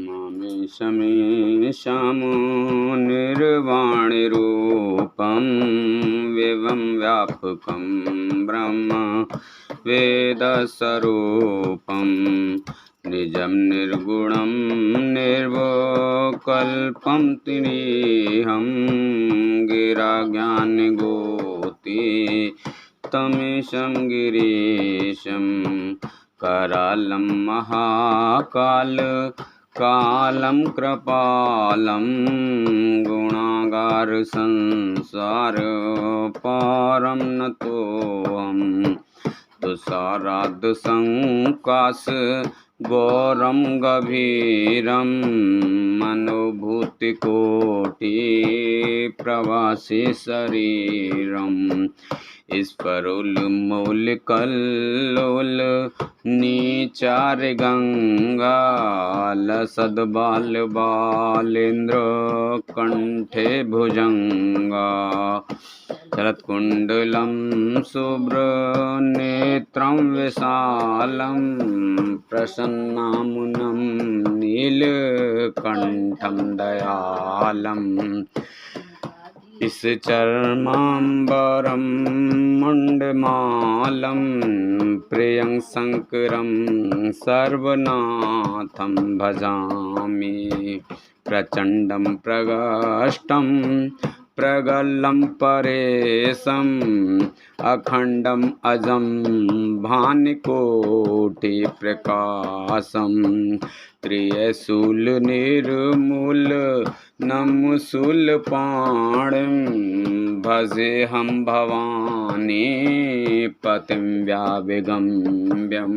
नमामि शमीशं निर्वाणरूपं विवं व्यापकं ब्रह्म वेदस्वरूपं निजं निर्गुणं निर्विकल्पं तिरीहं गिराज्ञानगोति तमीशं गिरीशं करालं महाकाल कालं कृपालं गुणागार संसार पारं नतोऽहं तुषाराद् संकाश गौरं गभीरं मनोभूतिकोटि प्रवासी शरीरं स्फुरन्मूलकल्लोल नीचार गंगा लसद्बाल बालेन्द्र कंठे भुजंगा शरत्कुण्डलं शुभ्रनेत्रं विशालं प्रसन्नामुनं नीलकण्ठं दयालम् इस चर्माम्बरं मुण्डमालं प्रियं शङ्करं सर्वनाथं भजामि प्रचण्डं प्रगष्टं प्रगल्लं परेशम् अखण्डम् अजं भानुकोटिप्रकाशं त्रिशूलनिर्मूलनं भजेऽहं भवानी पतिं व्याविगम्यं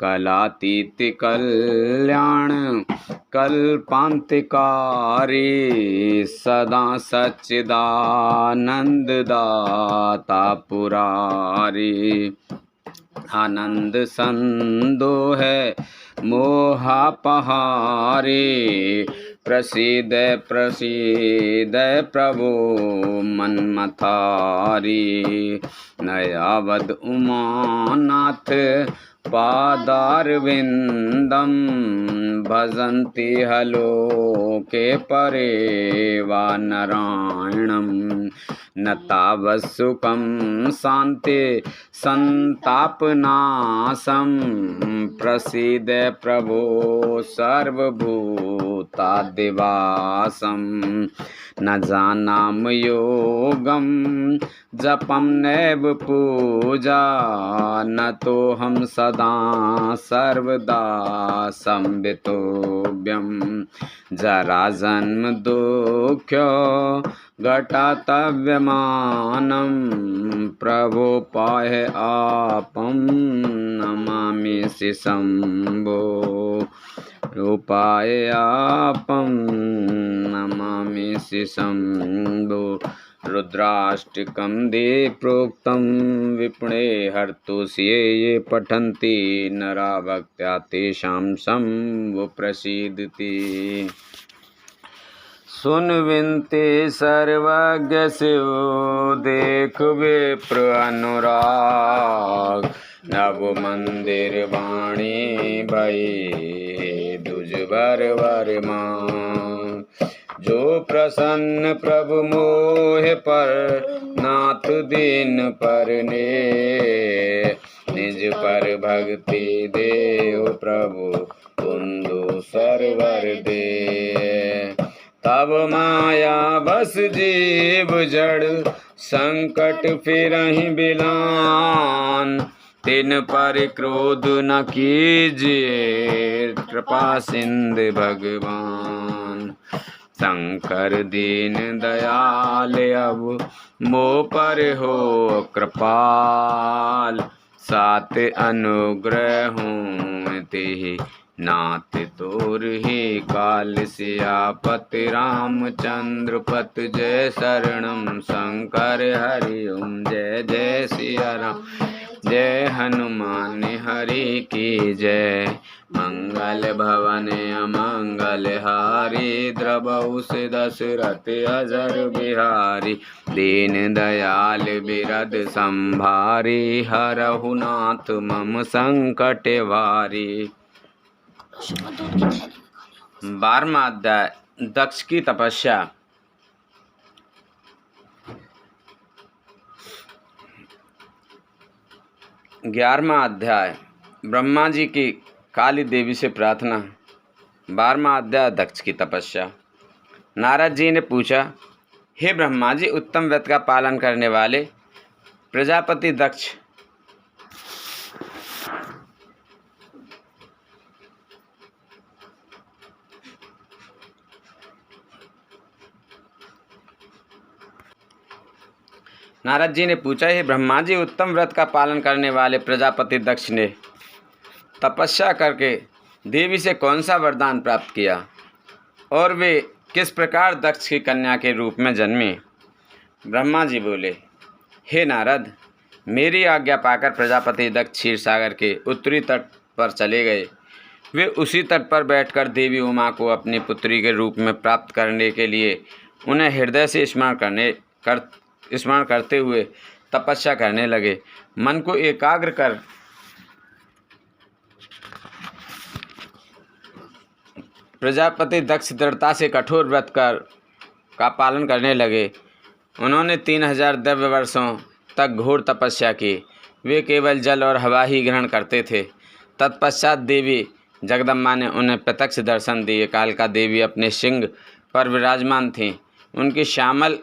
कलातीत कल्याण कल्पान्तिकारी सदा सच्चिदानन्ददाता पुरारी आनंद संदोह मोहापहारी प्रसीद प्रसीद प्रभो मन्मथारी नयावद उमानाथ पादारविन्दं भजन्ति हलोके परे वा नारायणं न तावत्सुखं शान्ति संतापनाशं प्रसीद प्रभो सर्वभूतादिवासं न जानामि योगं जपं नैव पूजा न तोऽहं सदा सर्वदा संवितोऽव्यं जरा जन्म दुःख्यो घटातव्यमानं प्रभो पाहि आपं नमामि शम्भो रूपाय आपं नमामि शम्भो रुद्राष्टकं दे प्रोक्तं विपुणे हर्तुष्ये ये पठन्ति नरा भक्त्या तेषां शम्भो प्रसीदति सुन विनते सर्वज्ञ शिव देख विप्र अनुराग नव मंदिर वाणी भई दुजबर वरमान जो प्रसन्न प्रभु मोह पर नाथ दीन पर ने निज पर भक्ति देव प्रभु कुंदु सरवर दे तब माया बस जीव जड़ संकट फिरहि बिलान तिन पर क्रोध न कीजिए कृपा सिंधु भगवान शंकर दीन दयाल अब मो पर हो कृपाल सात अनुग्रह हूँ तेहि नाथ तोर ही काल सियापति रामचंद्र पत जय शरणम शंकर हरि ओम जय जय सिया राम जय हनुमान हरि की जय मंगल भवन अमंगल हारी द्रवहु से दशरथ अजर बिहारी दीन दयाल बिरद संभारी हरहु नाथ मम संकट वारी। 12वां अध्याय दक्ष की तपस्या। 11वां अध्याय ब्रह्मा जी की काली देवी से प्रार्थना। 12वां अध्याय दक्ष की तपस्या। नारद जी ने पूछा, हे ब्रह्मा जी, उत्तम व्रत का पालन करने वाले प्रजापति दक्ष नारद जी ने पूछा, हे ब्रह्मा जी, उत्तम व्रत का पालन करने वाले प्रजापति दक्ष ने तपस्या करके देवी से कौन सा वरदान प्राप्त किया और वे किस प्रकार दक्ष की कन्या के रूप में जन्मी। ब्रह्मा जी बोले, हे नारद, मेरी आज्ञा पाकर प्रजापति दक्ष क्षीर सागर के उत्तरी तट पर चले गए। वे उसी तट पर बैठकर देवी उमा को अपनी पुत्री के रूप में प्राप्त करने के लिए उन्हें हृदय से स्मरण करते हुए तपस्या करने लगे। मन को एकाग्र कर प्रजापति दक्ष दृढ़ता से कठोर व्रत का पालन करने लगे। उन्होंने 3000 दिव्य वर्षों तक घोर तपस्या की। वे केवल जल और हवा ही ग्रहण करते थे। तत्पश्चात देवी जगदम्बा ने उन्हें प्रत्यक्ष दर्शन दिए। कालिका देवी अपने सिंह पर विराजमान थीं। उनकी श्यामल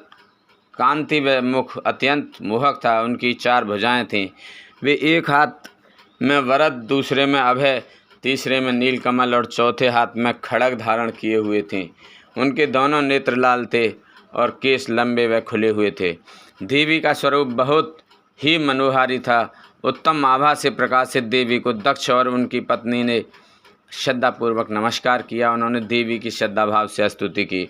कांति व मुख अत्यंत मोहक था। उनकी 4 भुजाएं थीं। वे एक हाथ में वरद, दूसरे में अभय, तीसरे में नीलकमल और चौथे हाथ में खड्ग धारण किए हुए थीं। उनके दोनों नेत्र लाल थे और केश लंबे व खुले हुए थे। देवी का स्वरूप बहुत ही मनोहारी था। उत्तम आभा से प्रकाशित देवी को दक्ष और उनकी पत्नी ने श्रद्धापूर्वक नमस्कार किया। उन्होंने देवी की श्रद्धा भाव से स्तुति की।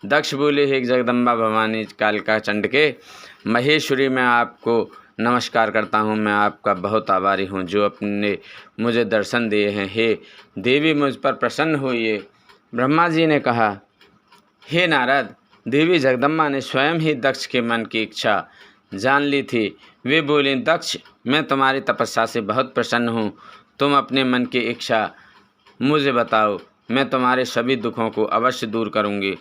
दक्ष बोले, हे जगदम्बा भवानी कालिका चंडके महेश्वरी, मैं आपको नमस्कार करता हूँ। मैं आपका बहुत आभारी हूँ जो अपने मुझे दर्शन दिए हैं। हे देवी, मुझ पर प्रसन्न होइए। ब्रह्मा जी ने कहा, हे नारद, देवी जगदम्बा ने स्वयं ही दक्ष के मन की इच्छा जान ली थी। वे बोली, दक्ष, मैं तुम्हारी तपस्या से बहुत प्रसन्न हूँ। तुम अपने मन की इच्छा मुझे बताओ, मैं तुम्हारे सभी दुखों को अवश्य दूर करूँगी।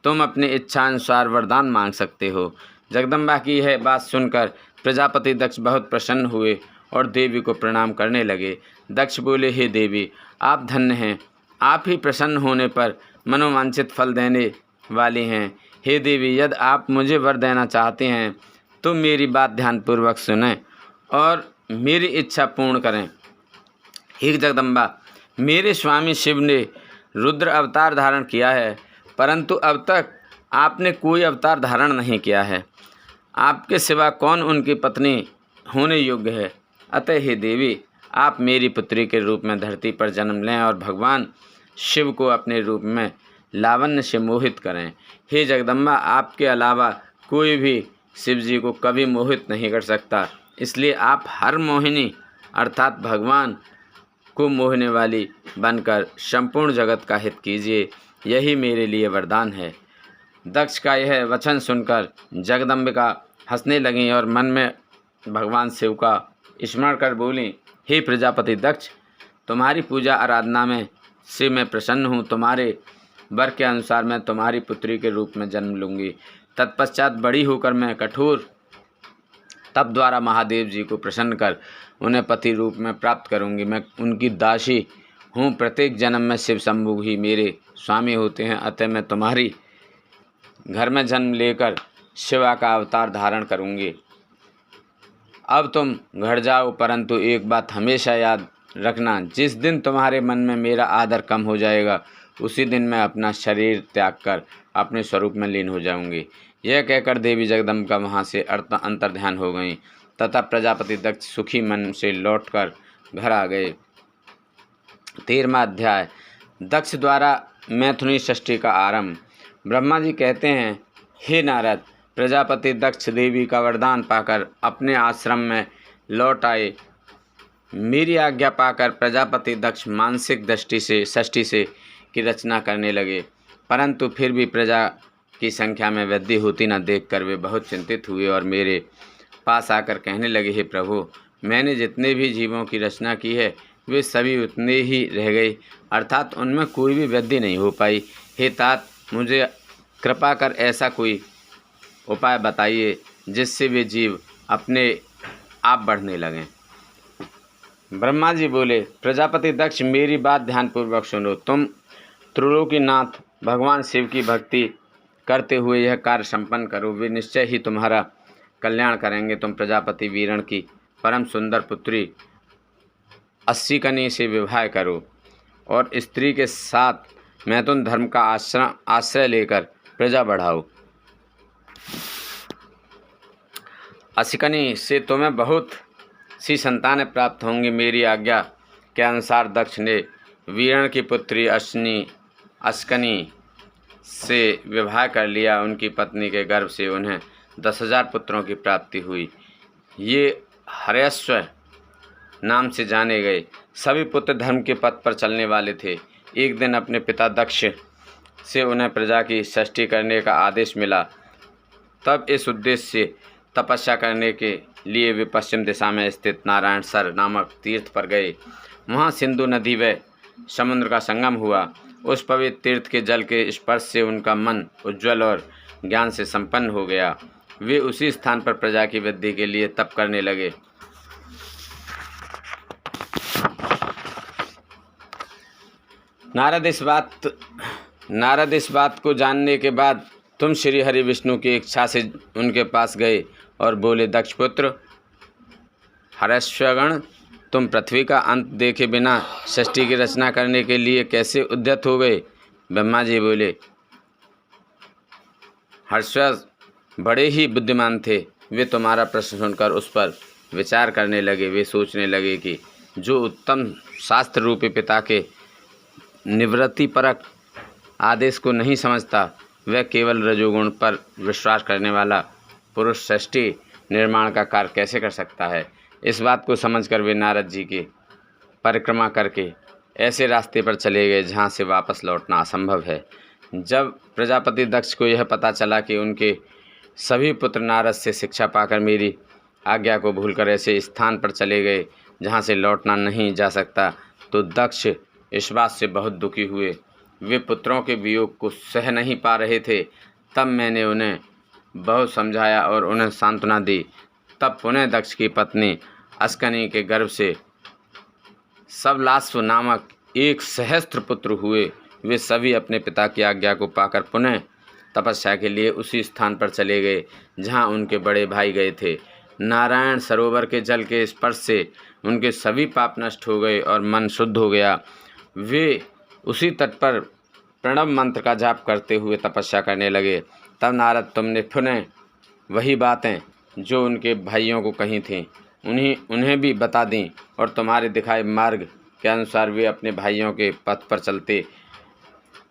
तुम अपनी इच्छा अनुसार वरदान मांग सकते हो। जगदम्बा की यह बात सुनकर प्रजापति दक्ष बहुत प्रसन्न हुए और देवी को प्रणाम करने लगे। दक्ष बोले, हे देवी, आप धन्य हैं। आप ही प्रसन्न होने पर मनोवांछित फल देने वाली हैं। हे देवी, यदि आप मुझे वर देना चाहते हैं तो मेरी बात ध्यानपूर्वक सुनें और मेरी इच्छा पूर्ण करें। हे जगदम्बा, मेरे स्वामी शिव ने रुद्र अवतार धारण किया है, परंतु अब तक आपने कोई अवतार धारण नहीं किया है। आपके सिवा कौन उनकी पत्नी होने योग्य है। अतः हे देवी, आप मेरी पुत्री के रूप में धरती पर जन्म लें और भगवान शिव को अपने रूप में लावण्य से मोहित करें। हे जगदम्बा, आपके अलावा कोई भी शिव जी को कभी मोहित नहीं कर सकता। इसलिए आप हर मोहिनी अर्थात भगवान को मोहने वाली बनकर संपूर्ण जगत का हित कीजिए। यही मेरे लिए वरदान है। दक्ष का यह वचन सुनकर जगदम्बिका हंसने लगीं और मन में भगवान शिव का स्मरण कर बोलीं, हे प्रजापति दक्ष, तुम्हारी पूजा आराधना में से मैं प्रसन्न हूँ। तुम्हारे वर के अनुसार मैं तुम्हारी पुत्री के रूप में जन्म लूँगी। तत्पश्चात बड़ी होकर मैं कठोर तप द्वारा महादेव जी को प्रसन्न कर उन्हें पति रूप में प्राप्त करूँगी। मैं उनकी दासी हूँ। प्रत्येक जन्म में शिव शंभु ही मेरे स्वामी होते हैं। अतः मैं तुम्हारी घर में जन्म लेकर शिवा का अवतार धारण करूँगी। अब तुम घर जाओ, परंतु एक बात हमेशा याद रखना, जिस दिन तुम्हारे मन में मेरा आदर कम हो जाएगा उसी दिन मैं अपना शरीर त्याग कर अपने स्वरूप में लीन हो जाऊंगी। यह कहकर देवी जगदम्बा वहाँ से अंतर्ध्यान हो गईं तथा प्रजापति दक्ष सुखी मन से लौटकर घर आ गए। 13वां अध्याय दक्ष द्वारा मैथुनी षष्ठी का आरंभ। ब्रह्मा जी कहते हैं, हे नारद, प्रजापति दक्ष देवी का वरदान पाकर अपने आश्रम में लौट आए। मेरी आज्ञा पाकर प्रजापति दक्ष मानसिक दृष्टि से षष्ठी से की रचना करने लगे, परंतु फिर भी प्रजा की संख्या में वृद्धि होती न देखकर वे बहुत चिंतित हुए और मेरे पास आकर कहने लगे, हे प्रभु, मैंने जितने भी जीवों की रचना की है वे सभी उतने ही रह गए, अर्थात उनमें कोई भी वृद्धि नहीं हो पाई। हे तात, मुझे कृपा कर ऐसा कोई उपाय बताइए जिससे वे जीव अपने आप बढ़ने लगें। ब्रह्मा जी बोले, प्रजापति दक्ष, मेरी बात ध्यानपूर्वक सुनो। तुम त्रिलोकीनाथ भगवान शिव की भक्ति करते हुए यह कार्य संपन्न करो, वे निश्चय ही तुम्हारा कल्याण करेंगे। तुम प्रजापति वीरण की परम सुंदर पुत्री अस्सिकनी से विवाह करो और स्त्री के साथ मैथुन धर्म का आश्रय लेकर प्रजा बढ़ाओ। अस्सिकनी से तुम्हें बहुत सी संतानें प्राप्त होंगी। मेरी आज्ञा के अनुसार दक्ष ने वीरण की पुत्री अस्सिकनी से विवाह कर लिया। उनकी पत्नी के गर्भ से उन्हें 10,000 पुत्रों की प्राप्ति हुई। ये हर्यश्व नाम से जाने गए। सभी पुत्र धर्म के पथ पर चलने वाले थे। एक दिन अपने पिता दक्ष से उन्हें प्रजा की सृष्टि करने का आदेश मिला। तब इस उद्देश्य से तपस्या करने के लिए वे पश्चिम दिशा में स्थित नारायण सर नामक तीर्थ पर गए। वहाँ सिंधु नदी व समुद्र का संगम हुआ। उस पवित्र तीर्थ के जल के स्पर्श से उनका मन उज्ज्वल और ज्ञान से संपन्न हो गया। वे उसी स्थान पर प्रजा की वृद्धि के लिए तप करने लगे। नारद इस बात को जानने के बाद तुम श्री हरि विष्णु की इच्छा से उनके पास गए और बोले, दक्ष पुत्र हर्यश्वगण, तुम पृथ्वी का अंत देखे बिना सृष्टि की रचना करने के लिए कैसे उद्यत हो गए। ब्रह्मा जी बोले, हर्यश्व बड़े ही बुद्धिमान थे। वे तुम्हारा प्रश्न सुनकर उस पर विचार करने लगे। वे सोचने लगे कि जो उत्तम शास्त्र रूपी पिता के निवृत्तिपरक आदेश को नहीं समझता, वह केवल रजोगुण पर विश्वास करने वाला पुरुष सृष्टि निर्माण का कार्य कैसे कर सकता है। इस बात को समझकर वे नारद जी की परिक्रमा करके ऐसे रास्ते पर चले गए जहाँ से वापस लौटना असंभव है। जब प्रजापति दक्ष को यह पता चला कि उनके सभी पुत्र नारद से शिक्षा पाकर मेरी आज्ञा को भूलकर ऐसे स्थान पर चले गए जहाँ से लौटना नहीं जा सकता, तो दक्ष इस बात से बहुत दुखी हुए। वे पुत्रों के वियोग को सह नहीं पा रहे थे। तब मैंने उन्हें बहुत समझाया और उन्हें सांत्वना दी। तब पुनः दक्ष की पत्नी अस्सिकनी के गर्भ से सबलास्व नामक 1,000 पुत्र हुए। वे सभी अपने पिता की आज्ञा को पाकर पुनः तपस्या के लिए उसी स्थान पर चले गए जहाँ उनके बड़े भाई गए थे। नारायण सरोवर के जल के स्पर्श से उनके सभी पाप नष्ट हो गए और मन शुद्ध हो गया। वे उसी तट पर प्रणव मंत्र का जाप करते हुए तपस्या करने लगे। तब नारद, तुमने पुनः वही बातें जो उनके भाइयों को कही थीं उन्हें भी बता दी और तुम्हारे दिखाए मार्ग के अनुसार वे अपने भाइयों के पथ पर चलते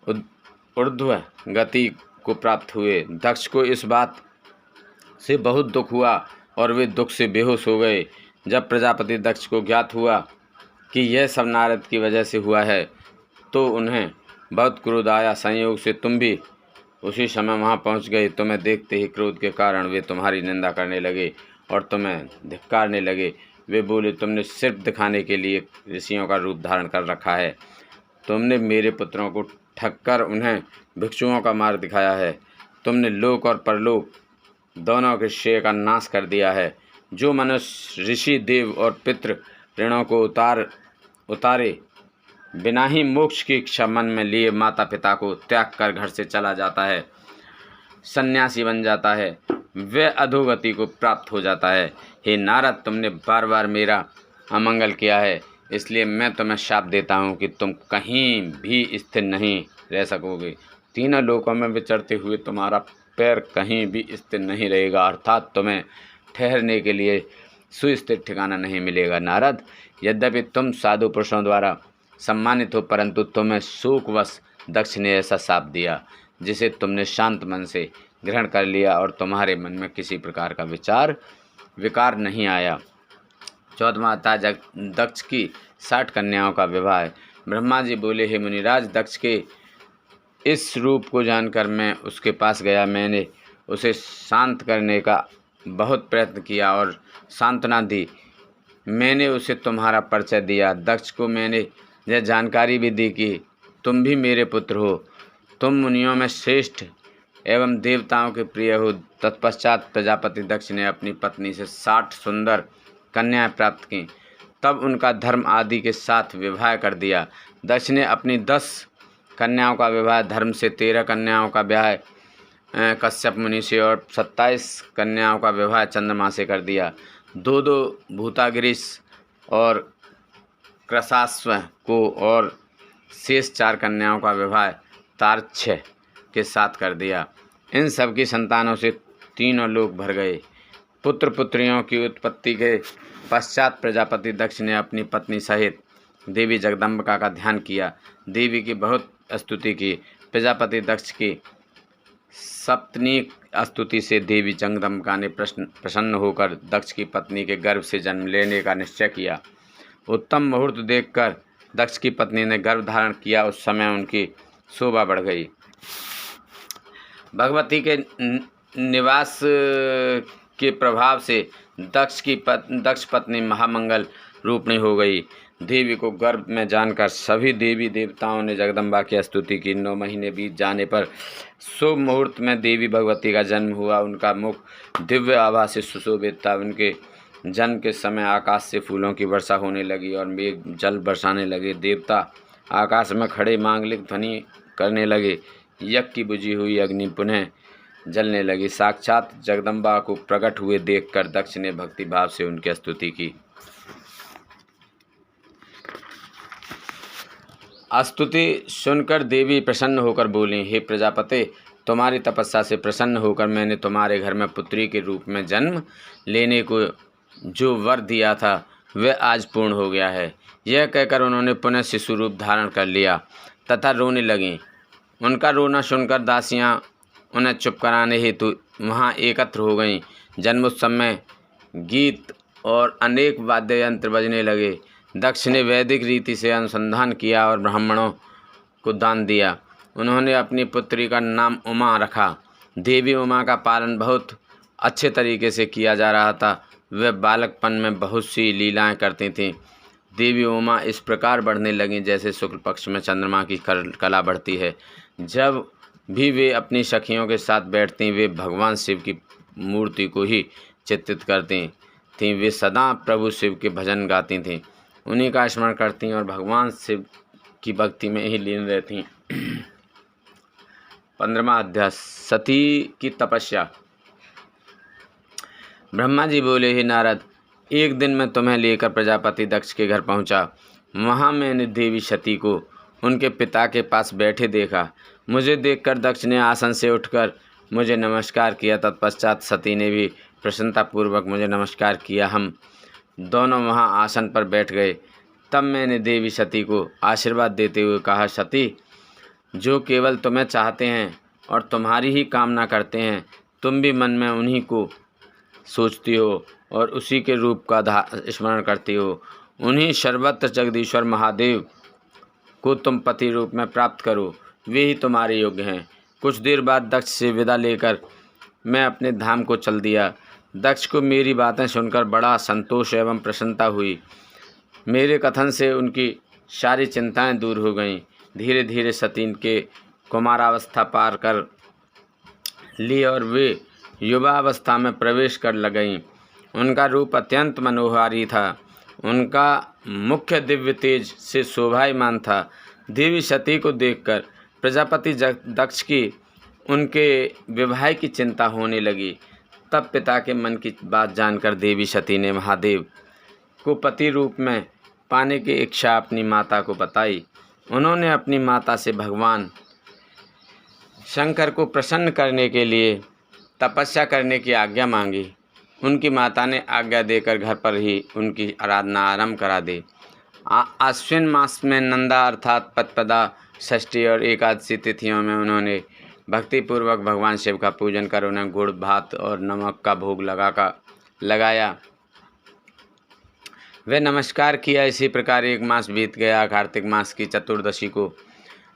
ऊर्ध्व गति को प्राप्त हुए। दक्ष को इस बात से बहुत दुख हुआ और वे दुख से बेहोश हो गए। जब प्रजापति दक्ष को ज्ञात हुआ कि यह सब नारद की वजह से हुआ है, तो उन्हें बहुत क्रोध आया। संयोग से तुम भी उसी समय वहां पहुंच गए। तुम्हें देखते ही क्रोध के कारण वे तुम्हारी निंदा करने लगे और तुम्हें धिक्कारने लगे। वे बोले, तुमने सिर्फ दिखाने के लिए ऋषियों का रूप धारण कर रखा है। तुमने मेरे पुत्रों को ठगकर उन्हें भिक्षुओं का मार्ग दिखाया है। तुमने लोक और परलोक दोनों के श्रेय का नाश कर दिया है। जो मनुष्य ऋषि, देव और पितृ ऋणों को उतारे बिना ही मोक्ष की इच्छा मन में लिए माता पिता को त्याग कर घर से चला जाता है, सन्यासी बन जाता है, वह अधोगति को प्राप्त हो जाता है। हे नारद, तुमने बार बार मेरा अमंगल किया है, इसलिए मैं तुम्हें शाप देता हूँ कि तुम कहीं भी स्थिर नहीं रह सकोगे। तीनों लोकों में विचरते हुए तुम्हारा पैर कहीं भी स्थिर नहीं रहेगा, अर्थात तुम्हें ठहरने के लिए सुस्थिर ठिकाना नहीं मिलेगा। नारद, यद्यपि तुम साधु पुरुषों द्वारा सम्मानित हो, परंतु तुम्हें शोकवश दक्ष ने ऐसा शाप दिया जिसे तुमने शांत मन से ग्रहण कर लिया और तुम्हारे मन में किसी प्रकार का विकार नहीं आया। 14वां अध्याय, दक्ष की 60 कन्याओं का विवाह। ब्रह्मा जी बोले, हे मुनिराज, दक्ष के इस रूप को जानकर मैं उसके पास गया। मैंने उसे शांत करने का बहुत प्रयत्न किया और सांत्वना दी, मैंने उसे तुम्हारा परिचय दिया। दक्ष को मैंने यह जानकारी भी दी कि तुम भी मेरे पुत्र हो, तुम मुनियों में श्रेष्ठ एवं देवताओं के प्रिय हो। तत्पश्चात प्रजापति दक्ष ने अपनी पत्नी से 60 सुंदर कन्याएं प्राप्त की, तब उनका धर्म आदि के साथ विवाह कर दिया। दक्ष ने अपनी 10 कन्याओं का विवाह धर्म से, 13 कन्याओं का ब्याह कश्यप मुनि से और 27 कन्याओं का विवाह चंद्रमा से कर दिया। 2 भूतागिरीश और क्रसास्व को और शेष 4 कन्याओं का विवाह तार्क्ष्य के साथ कर दिया। इन सब की संतानों से तीनों लोक भर गए। पुत्र पुत्रियों की उत्पत्ति के पश्चात प्रजापति दक्ष ने अपनी पत्नी सहित देवी जगदम्बिका का ध्यान किया, देवी की बहुत स्तुति की। प्रजापति दक्ष की सप्तनीक स्तुति से देवी जगदम्बिका ने प्रसन्न होकर दक्ष की पत्नी के गर्भ से जन्म लेने का निश्चय किया। उत्तम मुहूर्त देखकर दक्ष की पत्नी ने गर्भ धारण किया। उस समय उनकी शोभा बढ़ गई। भगवती के निवास के प्रभाव से दक्ष पत्नी महामंगल रूपणी हो गई। देवी को गर्भ में जानकर सभी देवी देवताओं ने जगदम्बा की स्तुति की। 9 महीने बीत जाने पर शुभ मुहूर्त में देवी भगवती का जन्म हुआ। उनका मुख दिव्य आभा से सुशोभित था। उनके जन्म के समय आकाश से फूलों की वर्षा होने लगी और मेघ जल बरसाने लगे। देवता आकाश में खड़े मांगलिक ध्वनि करने लगे। यज्ञ की बुझी हुई अग्नि पुनः जलने लगी। साक्षात जगदम्बा को प्रकट हुए देखकर दक्ष ने भक्ति भाव से उनकी स्तुति की। स्तुति सुनकर देवी प्रसन्न होकर बोली, हे प्रजापते, तुम्हारी तपस्या से प्रसन्न होकर मैंने तुम्हारे घर में पुत्री के रूप में जन्म लेने को जो वर दिया था वह आज पूर्ण हो गया है। यह कहकर उन्होंने पुनः शिशु रूप धारण कर लिया तथा रोने लगीं। उनका रोना सुनकर दासियां उन्हें चुप कराने हेतु वहां एकत्र हो गईं। जन्मोत्सव में गीत और अनेक वाद्य यंत्र बजने लगे। दक्ष ने वैदिक रीति से अनुसंधान किया और ब्राह्मणों को दान दिया। उन्होंने अपनी पुत्री का नाम उमा रखा। देवी उमा का पालन बहुत अच्छे तरीके से किया जा रहा था। वह बालकपन में बहुत सी लीलाएं करती थीं। देवी उमा इस प्रकार बढ़ने लगीं जैसे शुक्ल पक्ष में चंद्रमा की कला बढ़ती है। जब भी वे अपनी सखियों के साथ बैठती वे भगवान शिव की मूर्ति को ही चित्रित करती थीं। वे सदा प्रभु शिव के भजन गाती थीं, उन्हीं का स्मरण करती और भगवान शिव की भक्ति में ही लीन रहती। 15वां अध्याय, सती की तपस्या। ब्रह्मा जी बोले, हे नारद, एक दिन मैं तुम्हें लेकर प्रजापति दक्ष के घर पहुंचा। वहां मैंने देवी सती को उनके पिता के पास बैठे देखा। मुझे देखकर दक्ष ने आसन से उठकर मुझे नमस्कार किया। तत्पश्चात सती ने भी प्रसन्नतापूर्वक मुझे नमस्कार किया। हम दोनों वहां आसन पर बैठ गए। तब मैंने देवी सती को आशीर्वाद देते हुए कहा, सती, जो केवल तुम्हें चाहते हैं और तुम्हारी ही कामना करते हैं, तुम भी मन में उन्हीं को सोचती हो और उसी के रूप का स्मरण करती हो। उन्हीं सर्वत्र जगदीश्वर महादेव को तुम पति रूप में प्राप्त करो, वे ही तुम्हारे योग्य हैं। कुछ देर बाद दक्ष से विदा लेकर मैं अपने धाम को चल दिया। दक्ष को मेरी बातें सुनकर बड़ा संतोष एवं प्रसन्नता हुई। मेरे कथन से उनकी सारी चिंताएं दूर हो गईं। धीरे धीरे सती के कुमारावस्था पार कर ली और वे युवावस्था में प्रवेश कर लगईं। उनका रूप अत्यंत मनोहारी था। उनका मुख्य दिव्य तेज से शोभायमान था। देवी सती को देखकर प्रजापति दक्ष की उनके विवाह की चिंता होने लगी। तब पिता के मन की बात जानकर देवी सती ने महादेव को पति रूप में पाने की इच्छा अपनी माता को बताई। उन्होंने अपनी माता से भगवान शंकर को प्रसन्न करने के लिए तपस्या करने की आज्ञा मांगी। उनकी माता ने आज्ञा देकर घर पर ही उनकी आराधना आरंभ करा दी। आश्विन मास में नंदा अर्थात पदपदा, षष्ठी और एकादशी तिथियों में उन्होंने भक्तिपूर्वक भगवान शिव का पूजन कर उन्हें गुड़, भात और नमक का भोग लगाया। वे नमस्कार किया। इसी प्रकार एक मास बीत गया। कार्तिक मास की चतुर्दशी को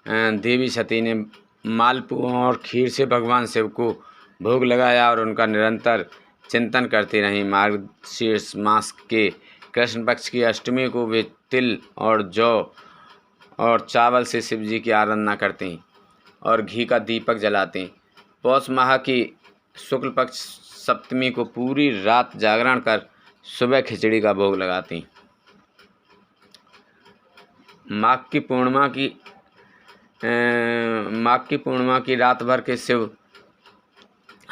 देवी सती ने मालपुओं और खीर से भगवान शिव को भोग लगाया और उनका निरंतर चिंतन करती रहीं। मार्गशीर्ष मास के कृष्ण पक्ष की अष्टमी को वे तिल और जौ और चावल से शिव जी की आराधना करती और घी का दीपक जलाती। पौष माह की शुक्ल पक्ष सप्तमी को पूरी रात जागरण कर सुबह खिचड़ी का भोग लगाती। माघ की पूर्णिमा की रात भर के शिव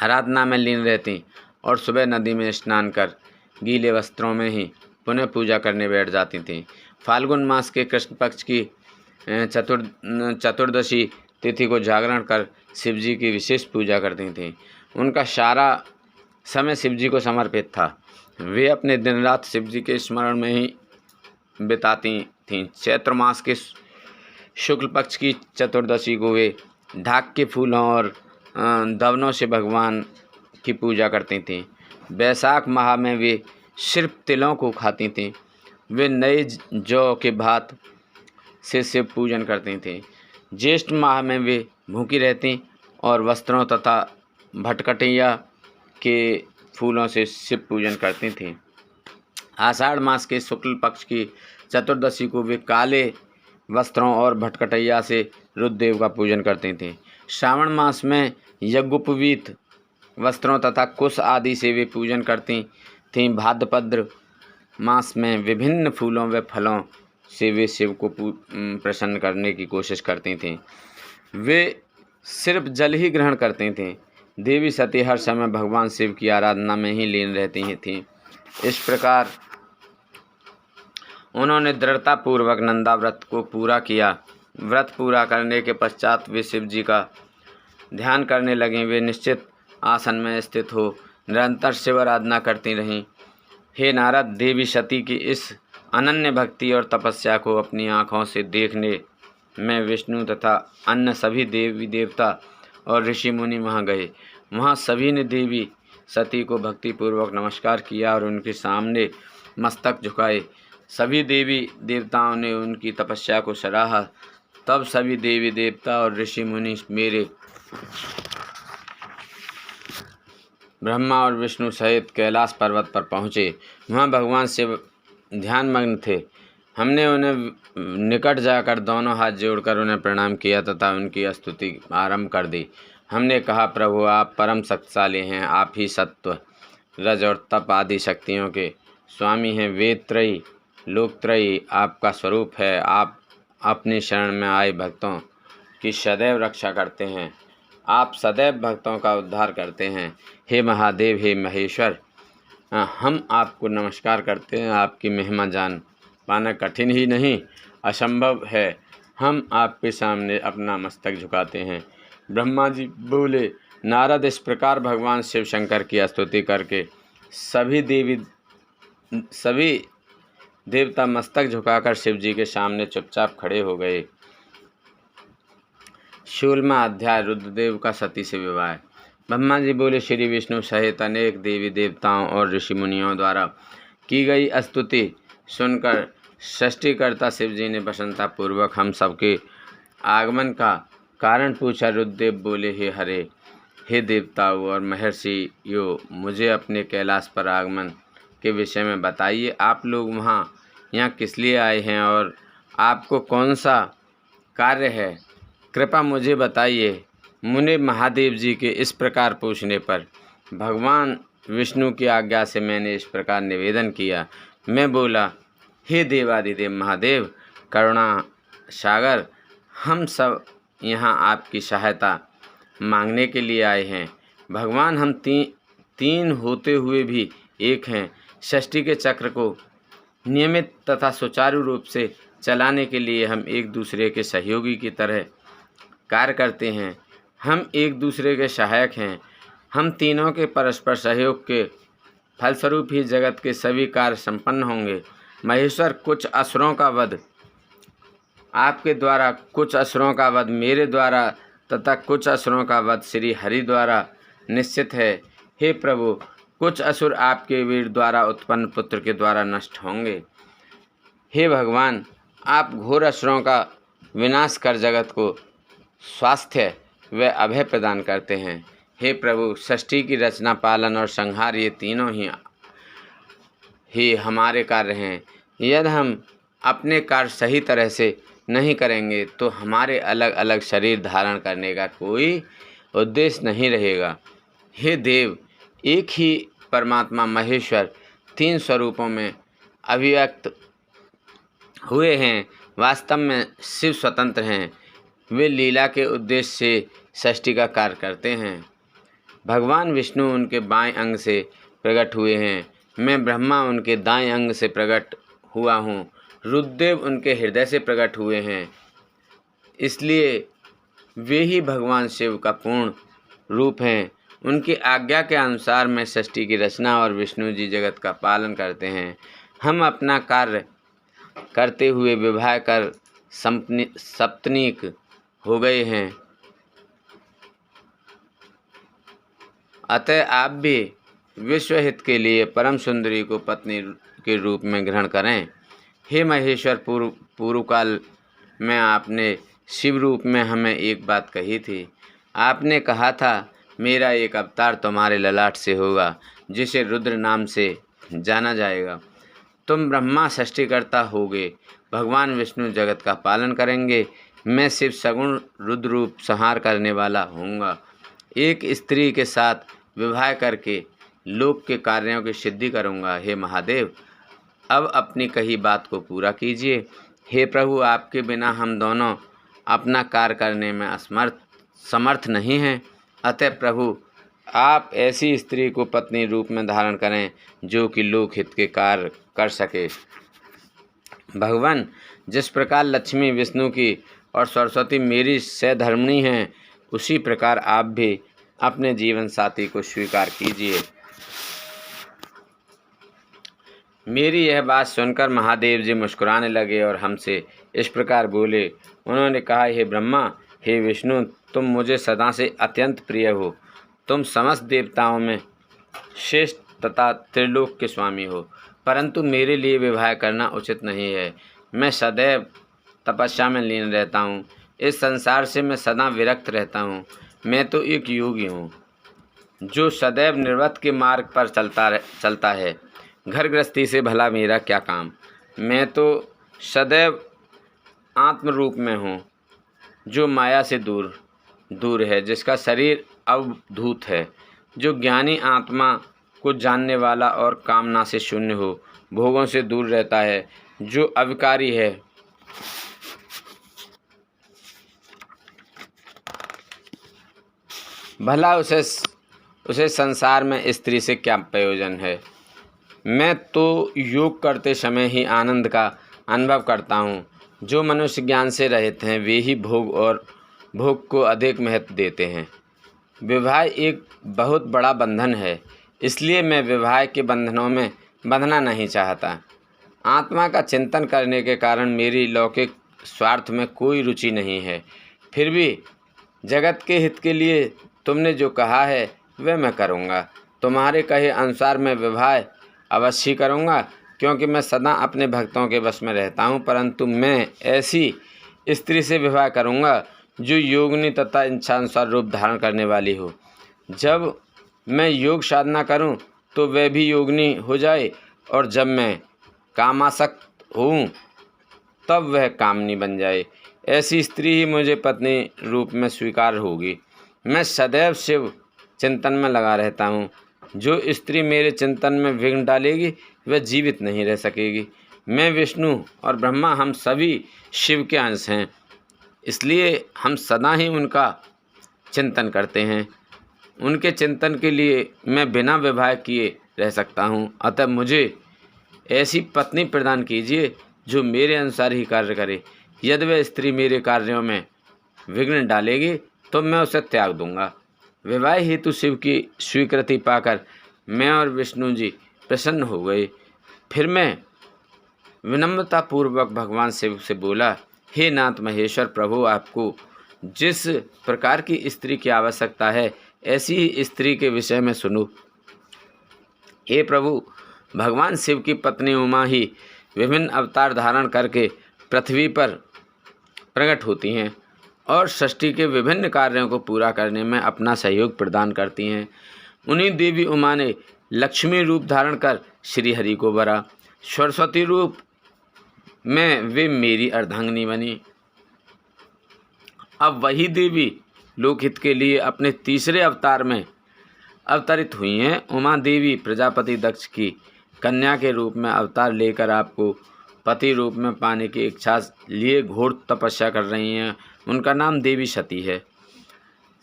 आराधना में लीन रहती और सुबह नदी में स्नान कर गीले वस्त्रों में ही पुनः पूजा करने बैठ जाती थीं। फाल्गुन मास के कृष्ण पक्ष की चतुर्दशी तिथि को जागरण कर शिव जी की विशेष पूजा करती थीं। उनका सारा समय शिव जी को समर्पित था। वे अपने दिन रात शिव जी के स्मरण में ही बिताती थीं। चैत्र मास के शुक्ल पक्ष की चतुर्दशी को वे ढाक के फूलों और दवनों से भगवान की पूजा करती थीं। वैशाख माह में वे सिर्फ तिलों को खाती थीं। वे नए जौ के भात से शिव पूजन करती थीं। ज्येष्ठ माह में वे भूखी रहती और वस्त्रों तथा भटकटैया के फूलों से शिव पूजन करती थीं। आषाढ़ मास के शुक्ल पक्ष की चतुर्दशी को वे काले वस्त्रों और भटकटैया से रुद्रदेव का पूजन करती थीं। श्रावण मास में यज्ञोपवीत वस्त्रों तथा कुश आदि से वे पूजन करती थीं। भाद्रपद मास में विभिन्न फूलों व फलों से वे शिव को प्रसन्न करने की कोशिश करती थीं। वे सिर्फ जल ही ग्रहण करती थीं। देवी सती हर समय भगवान शिव की आराधना में ही लीन रहती थीं। इस प्रकार उन्होंने दृढ़तापूर्वक नंदा व्रत को पूरा किया। व्रत पूरा करने के पश्चात वे शिव जी का ध्यान करने लगीं। वे निश्चित आसन में स्थित हो निरंतर शिव आराधना करती रहीं। हे नारद, देवी सती की इस अनन्य भक्ति और तपस्या को अपनी आँखों से देखने में विष्णु तथा अन्य सभी देवी देवता और ऋषि मुनि वहाँ गए। वहाँ सभी ने देवी सती को भक्तिपूर्वक नमस्कार किया और उनके सामने मस्तक झुकाए। सभी देवी देवताओं ने उनकी तपस्या को सराहा। तब सभी देवी देवता और ऋषि मुनि मेरे ब्रह्मा और विष्णु सहित कैलाश पर्वत पर पहुँचे। वहाँ भगवान शिव ध्यानमग्न थे। हमने उन्हें निकट जाकर दोनों हाथ जोड़कर उन्हें प्रणाम किया तथा उनकी स्तुति आरंभ कर दी। हमने कहा, प्रभु आप परम शक्तिशाली हैं। आप ही सत्व, रज और तप आदि शक्तियों के स्वामी हैं। वेद त्रयी, लोक त्रयी आपका स्वरूप है। आप अपनी शरण में आए भक्तों की सदैव रक्षा करते हैं। आप सदैव भक्तों का उद्धार करते हैं। हे महादेव, हे महेश्वर, हम आपको नमस्कार करते हैं। आपकी महिमा जान पाना कठिन ही नहीं, असंभव है। हम आपके सामने अपना मस्तक झुकाते हैं। ब्रह्मा जी बोले, नारद, इस प्रकार भगवान शिव शंकर की स्तुति करके सभी देवता मस्तक झुकाकर शिव जी के सामने चुपचाप खड़े हो गए। 16वां अध्याय रुद्रदेव का सती से विवाह। ब्रह्मा जी बोले, श्री विष्णु सहित अनेक देवी देवताओं और ऋषि मुनियों द्वारा की गई स्तुति सुनकर सृष्टिकर्ता शिव जी ने प्रसन्नतापूर्वक हम सबके आगमन का कारण पूछा। रुद्रदेव बोले, हे हरे, हे देवताओं और महर्षियों, मुझे अपने कैलाश पर आगमन के विषय में बताइए। आप लोग यहाँ किस लिए आए हैं और आपको कौन सा कार्य है, कृपया मुझे बताइए। मुनि महादेव जी के इस प्रकार पूछने पर भगवान विष्णु की आज्ञा से मैंने इस प्रकार निवेदन किया। मैं बोला, हे देवादिदेव महादेव, करुणा सागर, हम सब यहाँ आपकी सहायता मांगने के लिए आए हैं। भगवान, हम तीन होते हुए भी एक हैं। सृष्टि के चक्र को नियमित तथा सुचारू रूप से चलाने के लिए हम एक दूसरे के सहयोगी की तरह कार्य करते हैं। हम एक दूसरे के सहायक हैं। हम तीनों के परस्पर सहयोग के फलस्वरूप ही जगत के सभी कार्य संपन्न होंगे। महेश्वर, कुछ असुरों का वध आपके द्वारा, कुछ असुरों का वध मेरे द्वारा तथा कुछ असुरों का वध श्री हरि द्वारा निश्चित है। हे प्रभु, कुछ असुर आपके वीर द्वारा उत्पन्न पुत्र के द्वारा नष्ट होंगे। हे भगवान, आप घोर असुरों का विनाश कर जगत को स्वास्थ्य व अभय प्रदान करते हैं। हे प्रभु, सृष्टि की रचना, पालन और संहार ये तीनों ही ही हमारे कार्य हैं। यदि हम अपने कार्य सही तरह से नहीं करेंगे तो हमारे अलग अलग शरीर धारण करने का कोई उद्देश्य नहीं रहेगा। हे देव, एक ही परमात्मा महेश्वर 3 स्वरूपों में अभिव्यक्त हुए हैं। वास्तव में शिव स्वतंत्र हैं। वे लीला के उद्देश्य से सृष्टि का कार्य करते हैं। भगवान विष्णु उनके बाएं अंग से प्रकट हुए हैं। मैं ब्रह्मा उनके दाएं अंग से प्रकट हुआ हूँ। रुद्रदेव उनके हृदय से प्रकट हुए हैं। इसलिए वे ही भगवान शिव का पूर्ण रूप हैं। उनकी आज्ञा के अनुसार मैं सृष्टि की रचना और विष्णु जी जगत का पालन करते हैं। हम अपना कार्य करते हुए विवाह कर सपत्नीक हो गए हैं। अतः आप भी विश्वहित के लिए परम सुंदरी को पत्नी के रूप में ग्रहण करें। हे महेश्वर, पूर्व काल में आपने शिव रूप में हमें एक बात कही थी। आपने कहा था, मेरा एक अवतार तुम्हारे ललाट से होगा जिसे रुद्र नाम से जाना जाएगा। तुम ब्रह्मा सृष्टिकर्ता होगे, भगवान विष्णु जगत का पालन करेंगे। मैं शिव सगुण रुद्र रूप संहार करने वाला होऊंगा। एक स्त्री के साथ विवाह करके लोक के कार्यों की सिद्धि करूंगा। हे महादेव, अब अपनी कही बात को पूरा कीजिए। हे प्रभु, आपके बिना हम दोनों अपना कार्य करने में समर्थ नहीं हैं। अतः प्रभु, आप ऐसी स्त्री को पत्नी रूप में धारण करें जो कि लोक हित के कार्य कर सके। भगवान, जिस प्रकार लक्ष्मी विष्णु की और सरस्वती मेरी सहधर्मिणी हैं, उसी प्रकार आप भी अपने जीवन साथी को स्वीकार कीजिए। मेरी यह बात सुनकर महादेव जी मुस्कुराने लगे और हमसे इस प्रकार बोले। उन्होंने कहा, हे ब्रह्मा, हे विष्णु, तुम मुझे सदा से अत्यंत प्रिय हो। तुम समस्त देवताओं में श्रेष्ठ तथा त्रिलोक के स्वामी हो, परंतु मेरे लिए विवाह करना उचित नहीं है। मैं सदैव तपस्या में लीन रहता हूँ। इस संसार से मैं सदा विरक्त रहता हूँ। मैं तो एक योगी हूँ जो सदैव निर्वृत्त के मार्ग पर चलता है। घर गृहस्थी से भला मेरा क्या काम। मैं तो सदैव आत्म रूप में हूँ जो माया से दूर है, जिसका शरीर अवधूत है, जो ज्ञानी आत्मा को जानने वाला और कामना से शून्य हो, भोगों से दूर रहता है, जो अविकारी है। भला उसे संसार में स्त्री से क्या प्रयोजन है। मैं तो योग करते समय ही आनंद का अनुभव करता हूँ। जो मनुष्य ज्ञान से रहित हैं वे ही भोग को अधिक महत्व देते हैं। विवाह एक बहुत बड़ा बंधन है, इसलिए मैं विवाह के बंधनों में बंधना नहीं चाहता। आत्मा का चिंतन करने के कारण मेरी लौकिक स्वार्थ में कोई रुचि नहीं है। फिर भी जगत के हित के लिए तुमने जो कहा है वह मैं करूँगा। तुम्हारे कहे अनुसार मैं विवाह अवश्य करूँगा, क्योंकि मैं सदा अपने भक्तों के वश में रहता हूँ। परंतु मैं ऐसी स्त्री से विवाह करूँगा जो योगिनी तथा इच्छानुसार रूप धारण करने वाली हो। जब मैं योग साधना करूँ तो वह भी योगिनी हो जाए, और जब मैं कामासक्त हूँ तब वह कामनी बन जाए। ऐसी स्त्री ही मुझे पत्नी रूप में स्वीकार होगी। मैं सदैव शिव चिंतन में लगा रहता हूँ। जो स्त्री मेरे चिंतन में विघ्न डालेगी वह जीवित नहीं रह सकेगी। मैं, विष्णु और ब्रह्मा हम सभी शिव के अंश हैं, इसलिए हम सदा ही उनका चिंतन करते हैं। उनके चिंतन के लिए मैं बिना विवाह किए रह सकता हूँ। अतः मुझे ऐसी पत्नी प्रदान कीजिए जो मेरे अनुसार ही कार्य करे। यदि वह स्त्री मेरे कार्यों में विघ्न डालेगी तो मैं उसे त्याग दूंगा। विवाह हेतु शिव की स्वीकृति पाकर मैं और विष्णु जी प्रसन्न हो गए। फिर मैं विनम्रतापूर्वक भगवान शिव से बोला, हे नाथ महेश्वर प्रभु, आपको जिस प्रकार की स्त्री की आवश्यकता है ऐसी ही स्त्री के विषय में सुनो। हे प्रभु, भगवान शिव की पत्नी उमा ही विभिन्न अवतार धारण करके पृथ्वी पर प्रकट होती हैं और सृष्टि के विभिन्न कार्यों को पूरा करने में अपना सहयोग प्रदान करती हैं। उन्हीं देवी उमा ने लक्ष्मी रूप धारण कर श्री हरि को वरा। सरस्वती रूप में वे मेरी अर्धांगिनी बनी। अब वही देवी लोकहित के लिए अपने तीसरे अवतार में अवतरित हुई हैं। उमा देवी प्रजापति दक्ष की कन्या के रूप में अवतार लेकर आपको पति रूप में पाने की इच्छा लिए घोर तपस्या कर रही हैं। उनका नाम देवी सती है।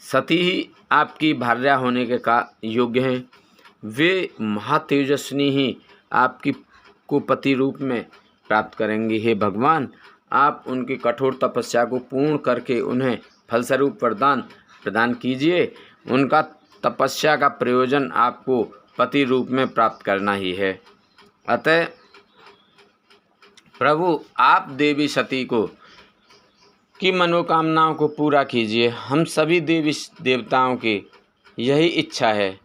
सती ही आपकी भार्या होने के का योग्य हैं। वे महातेजस्विनी ही आपकी को पति रूप में प्राप्त करेंगी। हे भगवान, आप उनकी कठोर तपस्या को पूर्ण करके उन्हें फलस्वरूप वरदान प्रदान कीजिए। उनका तपस्या का प्रयोजन आपको पति रूप में प्राप्त करना ही है। अतः प्रभु, आप देवी सती को की मनोकामनाओं को पूरा कीजिए। हम सभी देवी देवताओं की यही इच्छा है।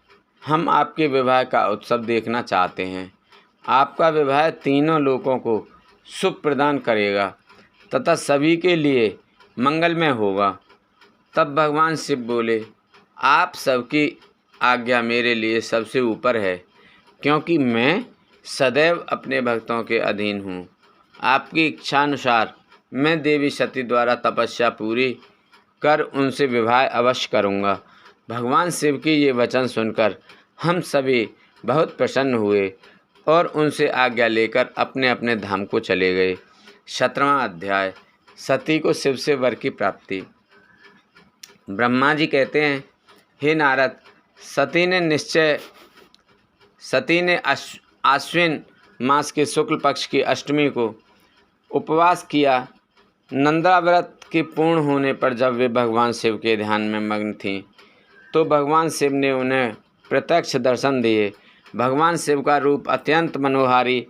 हम आपके विवाह का उत्सव देखना चाहते हैं। आपका विवाह तीनों लोकों को सुख प्रदान करेगा तथा सभी के लिए मंगलमय होगा। तब भगवान शिव बोले, आप सबकी आज्ञा मेरे लिए सबसे ऊपर है, क्योंकि मैं सदैव अपने भक्तों के अधीन हूँ। आपकी इच्छानुसार मैं देवी सती द्वारा तपस्या पूरी कर उनसे विवाह अवश्य करूँगा। भगवान शिव की ये वचन सुनकर हम सभी बहुत प्रसन्न हुए और उनसे आज्ञा लेकर अपने अपने धाम को चले गए। 17वां अध्याय, सती को शिव से वर की प्राप्ति। ब्रह्मा जी कहते हैं, हे नारद, सती ने आश्विन मास के शुक्ल पक्ष की अष्टमी को उपवास किया। नंदा व्रत के पूर्ण होने पर जब वे भगवान शिव के ध्यान में मग्न थीं, तो भगवान शिव ने उन्हें प्रत्यक्ष दर्शन दिए। भगवान शिव का रूप अत्यंत मनोहारी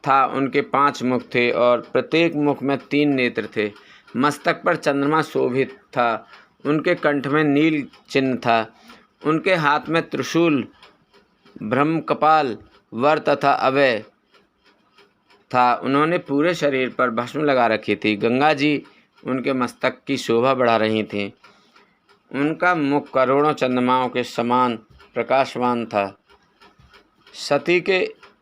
था। उनके 5 मुख थे और प्रत्येक मुख में 3 नेत्र थे। मस्तक पर चंद्रमा शोभित था। उनके कंठ में नील चिन्ह था। उनके हाथ में त्रिशूल, ब्रह्मकपाल, वर तथा अभय था। उन्होंने पूरे शरीर पर भस्म लगा रखी थी। गंगा जी उनके मस्तक की शोभा बढ़ा रही थीं। उनका मुख करोड़ों चंद्रमाओं के समान प्रकाशवान था। सती के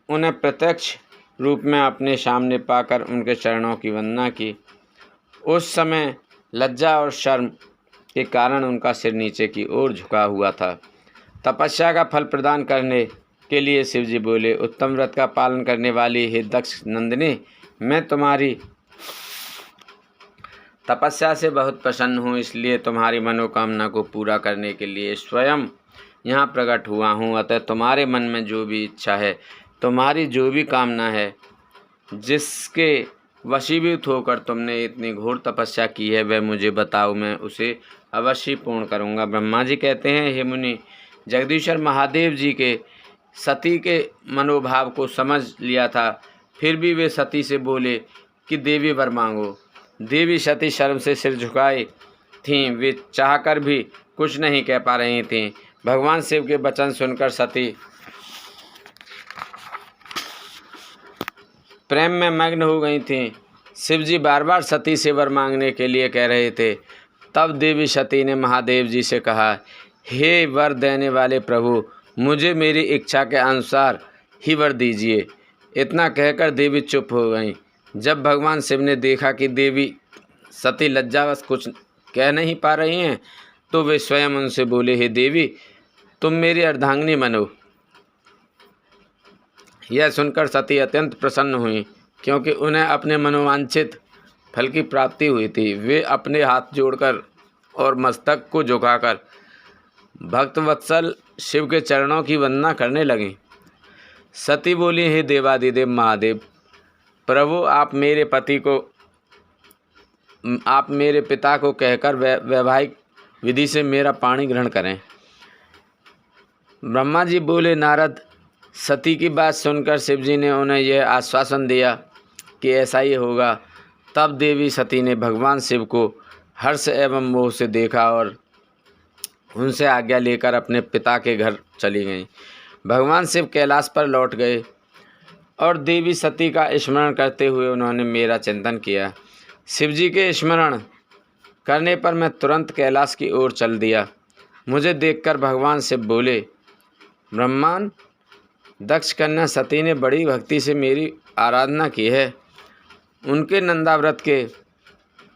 उन्हें प्रत्यक्ष रूप में अपने सामने पाकर उनके चरणों की वंदना की। उस समय लज्जा और शर्म के कारण उनका सिर नीचे की ओर झुका हुआ था। तपस्या का फल प्रदान करने के लिए शिवजी बोले, उत्तम व्रत का पालन करने वाली हे दक्ष नंदिनी, मैं तुम्हारी तपस्या से बहुत प्रसन्न हूँ, इसलिए तुम्हारी मनोकामना को पूरा करने के लिए स्वयं यहाँ प्रकट हुआ हूँ। अतः तुम्हारे मन में जो भी इच्छा है, तुम्हारी जो भी कामना है, जिसके वशीभूत होकर तुमने इतनी घोर तपस्या की है, वह मुझे बताओ, मैं उसे अवश्य पूर्ण करूँगा। ब्रह्मा जी कहते हैं, हे मुनि, जगदीश्वर महादेव जी के सती के मनोभाव को समझ लिया था। फिर भी वे सती से बोले कि देवी वर मांगो। देवी सती शर्म से सिर झुकाई थीं। वे चाहकर भी कुछ नहीं कह पा रही थीं। भगवान शिव के वचन सुनकर सती प्रेम में मग्न हो गई थीं। शिवजी बार बार सती से वर मांगने के लिए कह रहे थे। तब देवी सती ने महादेव जी से कहा, हे वर देने वाले प्रभु, मुझे मेरी इच्छा के अनुसार ही वर दीजिए। इतना कहकर देवी चुप हो गईं। जब भगवान शिव ने देखा कि देवी सती लज्जावश कुछ कह नहीं पा रही हैं, तो वे स्वयं उनसे बोले, हे देवी, तुम मेरी अर्धांगिनी बनो। यह सुनकर सती अत्यंत प्रसन्न हुई, क्योंकि उन्हें अपने मनोवांछित फल की प्राप्ति हुई थी। वे अपने हाथ जोड़कर और मस्तक को झुकाकर भक्तवत्सल शिव के चरणों की वंदना करने लगीं। सती बोली, हे देवादिदेव महादेव, प्रभु, आप मेरे पिता को कहकर वैवाहिक विधि से मेरा पाणी ग्रहण करें। ब्रह्मा जी बोले, नारद, सती की बात सुनकर शिवजी ने उन्हें यह आश्वासन दिया कि ऐसा ही होगा। तब देवी सती ने भगवान शिव को हर्ष एवं मोह से देखा और उनसे आज्ञा लेकर अपने पिता के घर चली गईं। भगवान शिव कैलाश पर लौट गए और देवी सती का स्मरण करते हुए उन्होंने मेरा चिंतन किया। शिवजी के स्मरण करने पर मैं तुरंत कैलाश की ओर चल दिया। मुझे देखकर भगवान शिव बोले, ब्रह्मन, दक्ष कन्या सती ने बड़ी भक्ति से मेरी आराधना की है। उनके नंदाव्रत के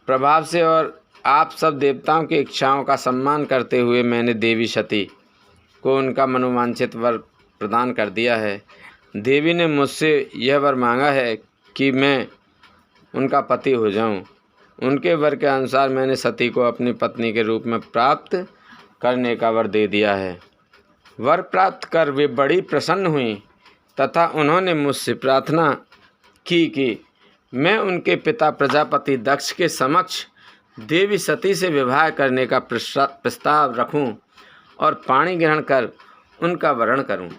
प्रभाव से और आप सब देवताओं की इच्छाओं का सम्मान करते हुए मैंने देवी सती को उनका मनोवांछित वर प्रदान कर दिया है। देवी ने मुझसे यह वर मांगा है कि मैं उनका पति हो जाऊं। उनके वर के अनुसार मैंने सती को अपनी पत्नी के रूप में प्राप्त करने का वर दे दिया है। वर प्राप्त कर वे बड़ी प्रसन्न हुई तथा उन्होंने मुझसे प्रार्थना की कि मैं उनके पिता प्रजापति दक्ष के समक्ष देवी सती से विवाह करने का प्रस्ताव रखूं और पाणी ग्रहण कर उनका वरण करूं।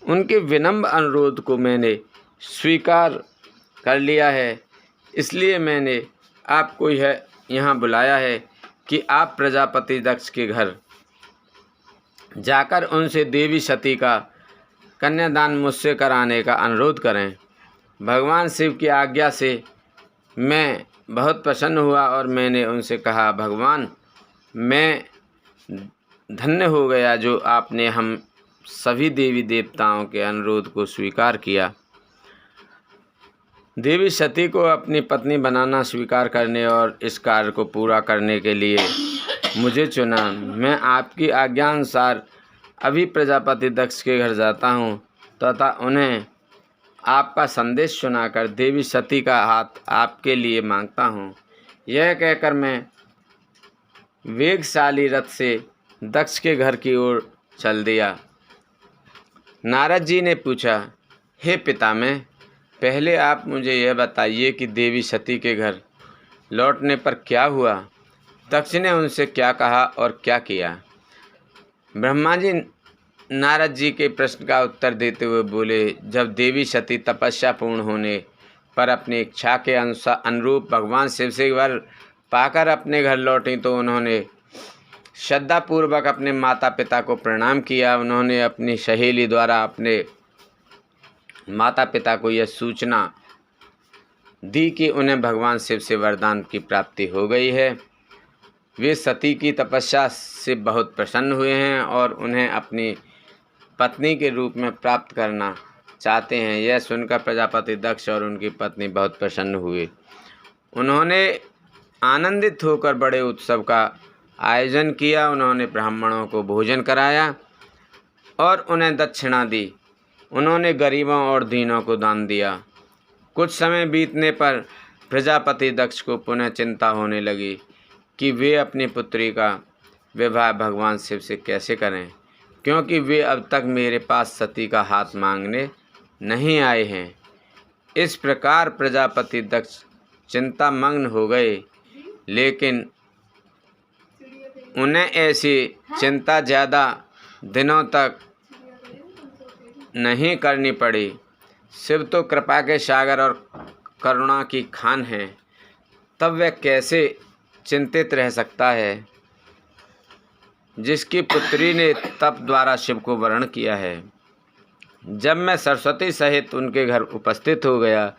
उनके विनम्र अनुरोध को मैंने स्वीकार कर लिया है, इसलिए मैंने आपको यहाँ बुलाया है कि आप प्रजापति दक्ष के घर जाकर उनसे देवी सती का कन्यादान मुझसे कराने का अनुरोध करें। भगवान शिव की आज्ञा से मैं बहुत प्रसन्न हुआ और मैंने उनसे कहा, भगवान मैं धन्य हो गया जो आपने हम सभी देवी देवताओं के अनुरोध को स्वीकार किया। देवी सती को अपनी पत्नी बनाना स्वीकार करने और इस कार्य को पूरा करने के लिए मुझे चुना। मैं आपकी आज्ञानुसार अभी प्रजापति दक्ष के घर जाता हूँ तथा उन्हें आपका संदेश सुनाकर देवी सती का हाथ आपके लिए मांगता हूँ। यह कहकर मैं वेगशाली रथ से दक्ष के घर की ओर चल दिया। नारद जी ने पूछा, हे पितामह, पहले आप मुझे यह बताइए कि देवी सती के घर लौटने पर क्या हुआ? दक्ष ने उनसे क्या कहा और क्या किया? ब्रह्मा जी नारद जी के प्रश्न का उत्तर देते हुए बोले, जब देवी सती तपस्या पूर्ण होने पर अपनी इच्छा के अनुरूप भगवान शिव से वर पाकर अपने घर लौटी तो उन्होंने श्रद्धापूर्वक अपने माता पिता को प्रणाम किया। उन्होंने अपनी सहेली द्वारा अपने माता पिता को यह सूचना दी कि उन्हें भगवान शिव से वरदान की प्राप्ति हो गई है। वे सती की तपस्या से बहुत प्रसन्न हुए हैं और उन्हें अपनी पत्नी के रूप में प्राप्त करना चाहते हैं। यह सुनकर प्रजापति दक्ष और उनकी पत्नी बहुत प्रसन्न हुए। उन्होंने आनंदित होकर बड़े उत्सव का आयोजन किया। उन्होंने ब्राह्मणों को भोजन कराया और उन्हें दक्षिणा दी। उन्होंने गरीबों और दीनों को दान दिया। कुछ समय बीतने पर प्रजापति दक्ष को पुनः चिंता होने लगी कि वे अपनी पुत्री का विवाह भगवान शिव से कैसे करें, क्योंकि वे अब तक मेरे पास सती का हाथ मांगने नहीं आए हैं। इस प्रकार प्रजापति दक्ष चिंता मग्न हो गए, लेकिन उन्हें ऐसी चिंता ज़्यादा दिनों तक नहीं करनी पड़ी। शिव तो कृपा के सागर और करुणा की खान हैं, तब वह कैसे चिंतित रह सकता है जिसकी पुत्री ने तप द्वारा शिव को वरण किया है। जब मैं सरस्वती सहित उनके घर उपस्थित हो गया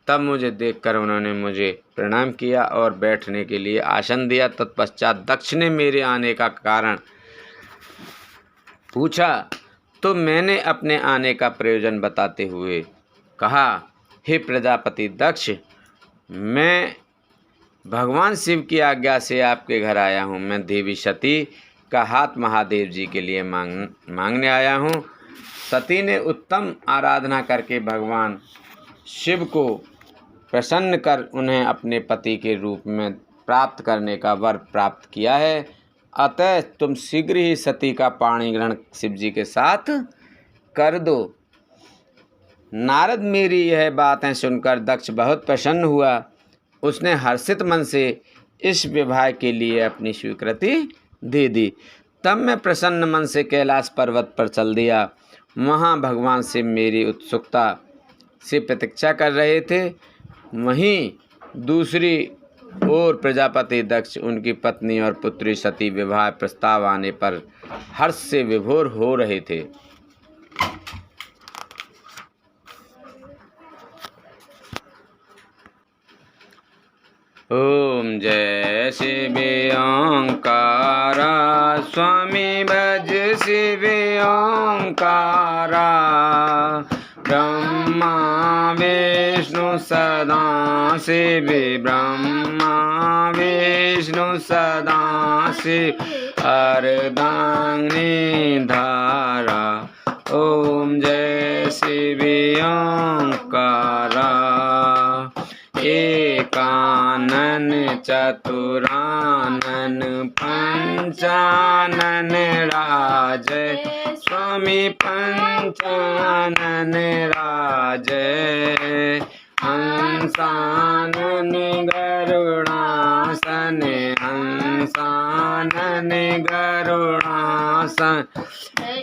तब मुझे देखकर उन्होंने मुझे प्रणाम किया और बैठने के लिए आसन दिया। तत्पश्चात दक्ष ने मेरे आने का कारण पूछा तो मैंने अपने आने का प्रयोजन बताते हुए कहा, हे प्रजापति दक्ष, मैं भगवान शिव की आज्ञा से आपके घर आया हूँ। मैं देवी सती का हाथ महादेव जी के लिए मांगने आया हूँ। सती ने उत्तम आराधना करके भगवान शिव को प्रसन्न कर उन्हें अपने पति के रूप में प्राप्त करने का वर प्राप्त किया है। अतः तुम शीघ्र ही सती का पाणी ग्रहण शिव जी के साथ कर दो। नारद मेरी यह बातें सुनकर दक्ष बहुत प्रसन्न हुआ। उसने हर्षित मन से इस विवाह के लिए अपनी स्वीकृति दे दी। तब मैं प्रसन्न मन से कैलाश पर्वत पर चल दिया। वहाँ भगवान शिव मेरी उत्सुकता से प्रतीक्षा कर रहे थे। वहीं दूसरी ओर प्रजापति दक्ष, उनकी पत्नी और पुत्री सती विवाह प्रस्ताव आने पर हर्ष से विभोर हो रहे थे। ओम जय शिव ओंकारा, स्वामी भज शिव ओंकारा। विष्णु सदा शिव ब्रह्मा विष्णु सदा शिव अर्धांगिनी धारा ओम जय शिव ओंकारा एकानन चतुरानन पंचानन राज स्वामी पंचानन राज हंसानन गरुड़ासन हंसानन गरुड़ासन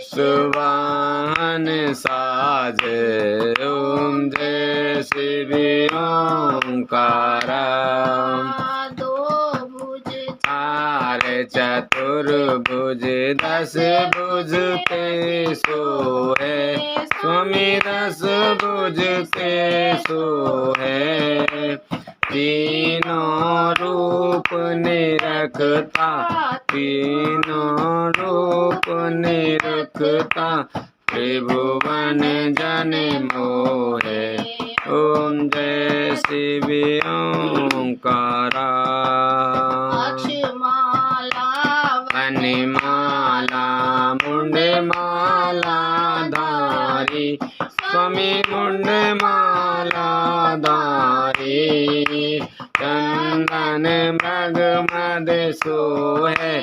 सुवाहन साज ओम जय शिव ओंकारा दो भुज चार चतुर्भुज दस भुज ते सोहे स्वामी दस भुज ते सोहे तीनों रूप निरखता तीनों रूप निरखता त्रिभुवन जन मोहे ओम जय शिव ओंकारा अक्षमाला वनमाला मुंडमाला धारी स्वामी मुंडमाला धारी चंदन मृग मद सोहे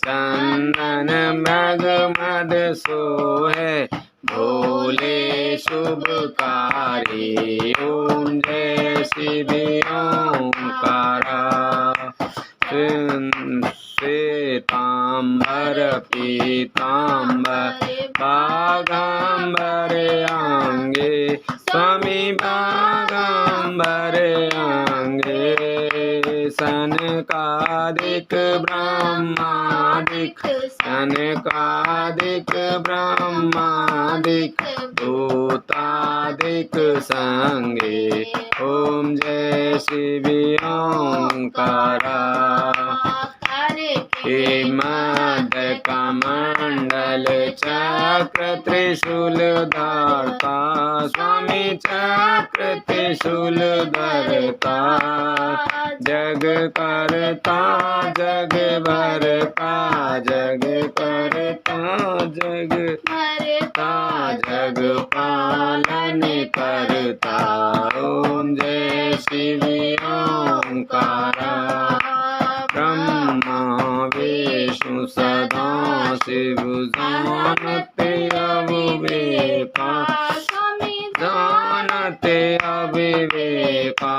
चंदन मृग मद सोहे भोले शुभकारी ओम जय शिव ओंकारा श्वेतांबर पीतांबर बागांबर आंगे स्वामी बागांबर आंगे सनकादिक ब्रह्मादिक सनकादिक ब्रह्मादिक भूतादिक संगे ओम जय शिव ओंकारा हे मद कमंडल चक्र त्रिशूल धारता स्वामी चक्र त्रिशूल धरता जग करता जग भरता जग करता जग भरता जग पालन करता ओम जय शिव ओंकारा ब्रह्मा विष्णु सदा शिव जानते अविवेका जानते अविवेका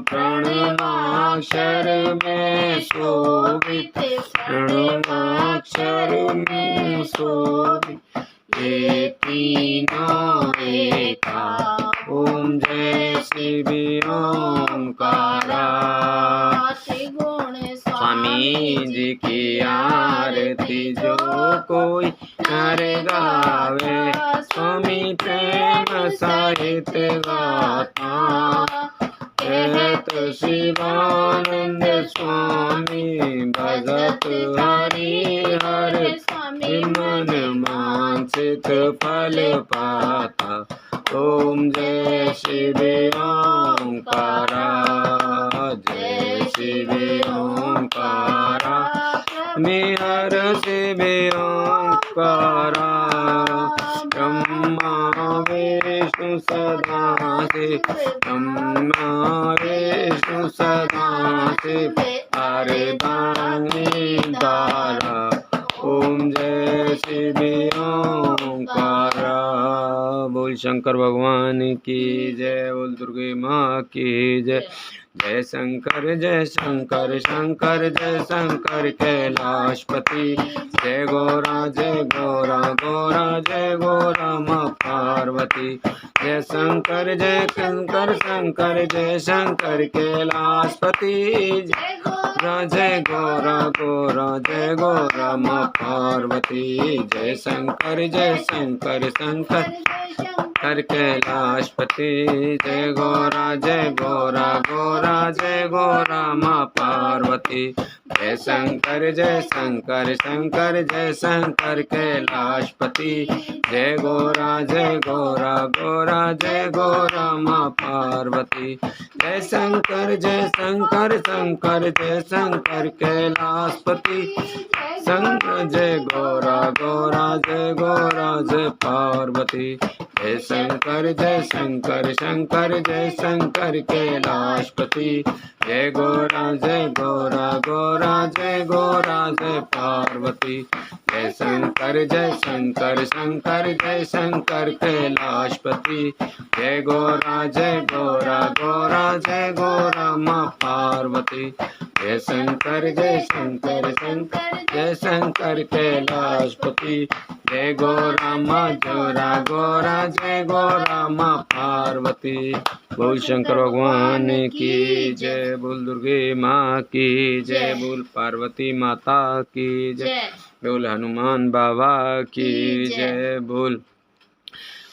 प्रणवाक्षर में शोभित प्रणवाक्षर में शोभित ये तीनों एका ओम जय शिव ओंकारा स्वामी जी की आरती जो कोई नर गावे स्वामी प्रेम सहित गाता कहत शिवानंद स्वामी भगत हरि हर स्वामी मन मानसित फल पाता ओम जय शिव ओंकारा जय शिव ओंकारा निहर शिव ओंकारा ब्रह्मा विष्णु सदा शिव ब्रह्मा विष्णु सदा शिव अर्धांगिनी धारा ओम जय शिव ओंकारा बोल शंकर भगवान की जय बोल दुर्गे माँ की जय जय शंकर शंकर जय शंकर कैलाशपति जय गौरा गौरा जय गौरा माँ पार्वती जय शंकर शंकर जय शंकर कैलाशपति जय गौरा जय गौरा माँ पार्वती जय शंकर शंकर कैलाशपति जय गौरा गोरा जय गोरा माँ पार्वती। जय शंकर शंकर जय शंकर कैलाशपति। जय गोरा गोरा जय गोरा माँ पार्वती। जय शंकर शंकर जय शंकर कैलाशपति। शंकर जय गोरा जय पार्वती। जय शंकर शंकर जय शंकर कैलाशपति। जय गोरा जय गोरा जय पार्वती। जय शंकर जय शंकर कैलाशपति। जय गोरा जय गोरा माँ पार्वती। जय शंकर जय शंकर कैलाशपति। जय गोरा माँ गोरा जय गोरा माँ पार्वती। बोल शंकर भगवान की जय, बोल दुर्गे माँ की जय, बोल पार्वती माता की जय, बोल हनुमान बाबा की जय, बोल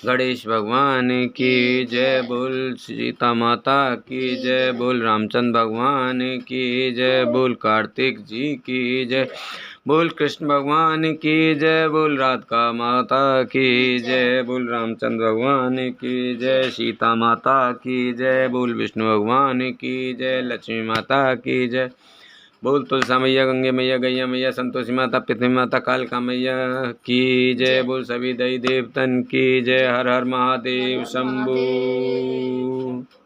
गणेश भगवान की जय, बोल सीता माता की जय, बोल रामचंद्र भगवान की जय, बोल कार्तिक जी की जय, बोल कृष्ण भगवान की जय, बोल राधिका माता की जय, बोल रामचंद्र भगवान की जय, सीता माता की जय, बोल विष्णु भगवान की जय, लक्ष्मी माता की जय, बोल तुलसा मैया, गंगे मैया, गैया मैया, संतोषी माता, पृथ्वी माता, कालिका मैया की जय, बोल सभी देवी देवतन की जय। हर हर महादेव शंभू।